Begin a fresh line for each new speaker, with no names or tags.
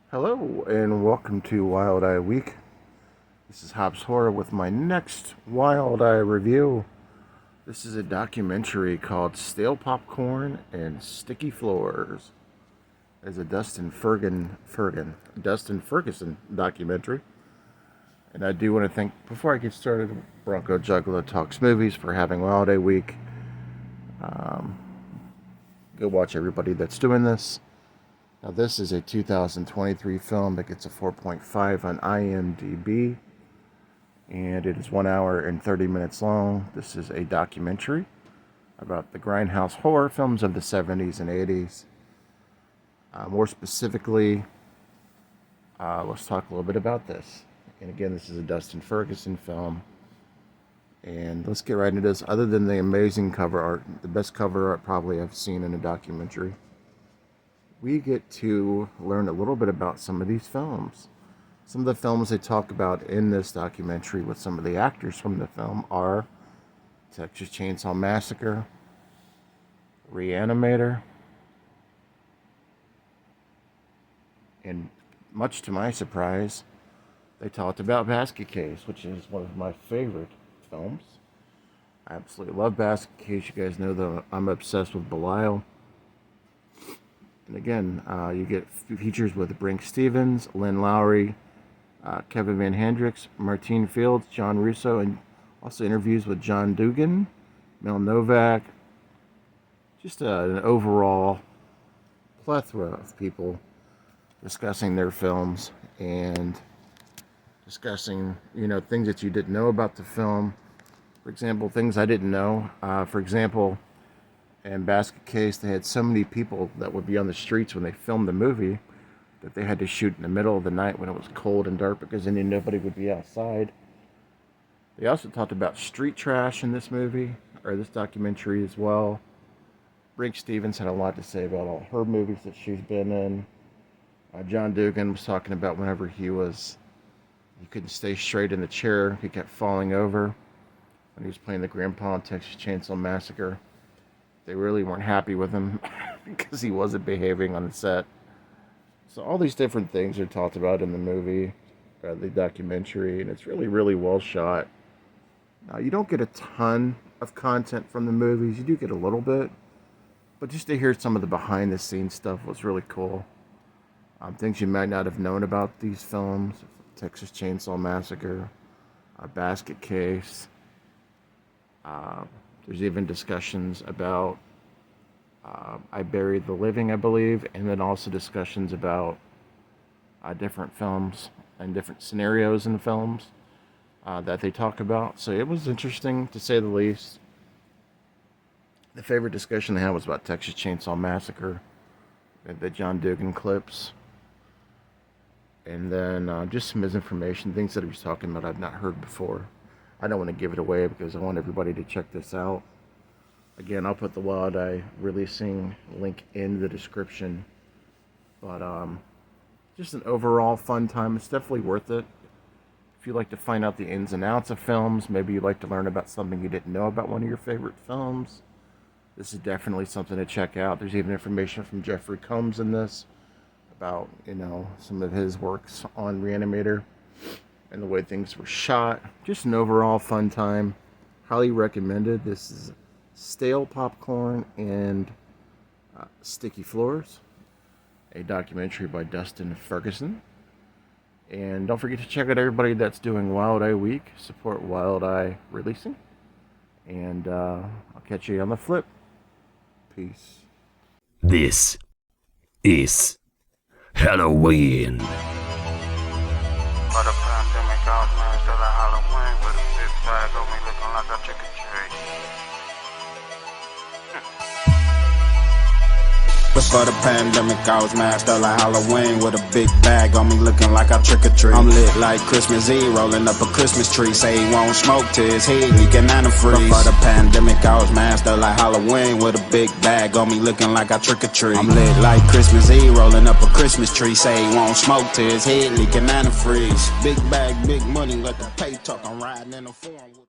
Hello and welcome to Wild Eye Week. This is Hobbs Horror with my next Wild Eye review. This is a documentary called Stale Popcorn and Sticky Floors. It's a Dustin Ferguson documentary. And I do want to thank, before I get started, Bronco Juggalo Talks Movies for having Wild Eye Week. Go watch everybody that's doing this. Now this is a 2023 film that gets a 4.5 on IMDb, and it is 1 hour and 30 minutes long. This is a documentary about the grindhouse horror films of the 70s and 80s. More specifically, let's talk a little bit about this. And again, this is a Dustin Ferguson film. And let's get right into this. Other than the amazing cover art, the best cover art probably I've seen in a documentary, we get to learn a little bit about some of these films. Some of the films they talk about in this documentary with some of the actors from the film are Texas Chainsaw Massacre, Re-Animator, and much to my surprise, they talked about Basket Case, which is one of my favorite films. I absolutely love Basket Case. You guys know that I'm obsessed with Belial. And again, you get features with Brink Stevens, Lynn Lowry, Kevin Van Hendricks, Martine Fields, John Russo, and also interviews with John Dugan, Mel Novak. Just an overall plethora of people discussing their films and discussing, things that you didn't know about the film. For example, things I didn't know. For example, in Basket Case, they had so many people that would be on the streets when they filmed the movie that they had to shoot in the middle of the night when it was cold and dark because then nobody would be outside. They also talked about street trash in this movie, or this documentary as well. Brink Stevens had a lot to say about all her movies that she's been in. John Dugan was talking about whenever he couldn't stay straight in the chair, he kept falling over when he was playing the grandpa in Texas Chainsaw Massacre. They really weren't happy with him because he wasn't behaving on the set. So all these different things are talked about in the movie, the documentary, and it's really, really well shot. Now, you don't get a ton of content from the movies. You do get a little bit, but just to hear some of the behind-the-scenes stuff was really cool. Things you might not have known about these films: Texas Chainsaw Massacre, Basket Case. There's even discussions about I Buried the Living, I believe, and then also discussions about different films and different scenarios in films that they talk about. So it was interesting, to say the least. The favorite discussion they had was about Texas Chainsaw Massacre, the John Dugan clips. And then just some misinformation, things that he was talking about I've not heard before. I don't want to give it away because I want everybody to check this out. Again, I'll put the Wild Eye releasing link in the description. But just an overall fun time. It's definitely worth it. If you like to find out the ins and outs of films, maybe you'd like to learn about something you didn't know about one of your favorite films, this is definitely something to check out. There's even information from Jeffrey Combs in this about, some of his works on Re-Animator and the way things were shot. Just an overall fun time. Highly recommended. This is Stale Popcorn and Sticky Floors, a documentary by Dustin Ferguson. And don't forget to check out everybody that's doing Wild Eye Week. Support Wild Eye releasing. And I'll catch you on the flip. Peace.
This is Halloween.
For the pandemic, I was man still at Halloween with a big bag on me looking like I trick or treat. Before the pandemic, I was masked up like Halloween with a big bag on me looking like I trick or treat. I'm lit like Christmas Eve, rolling up a Christmas tree. Say he won't smoke till his head leaking and freeze. Before the pandemic, I was masked up like Halloween with a big bag on me looking like I trick or treat. I'm lit like Christmas Eve, rolling up a Christmas tree. Say he won't smoke till his head leaking and freeze. Big bag, big money, let the pay talk. I'm riding in a form.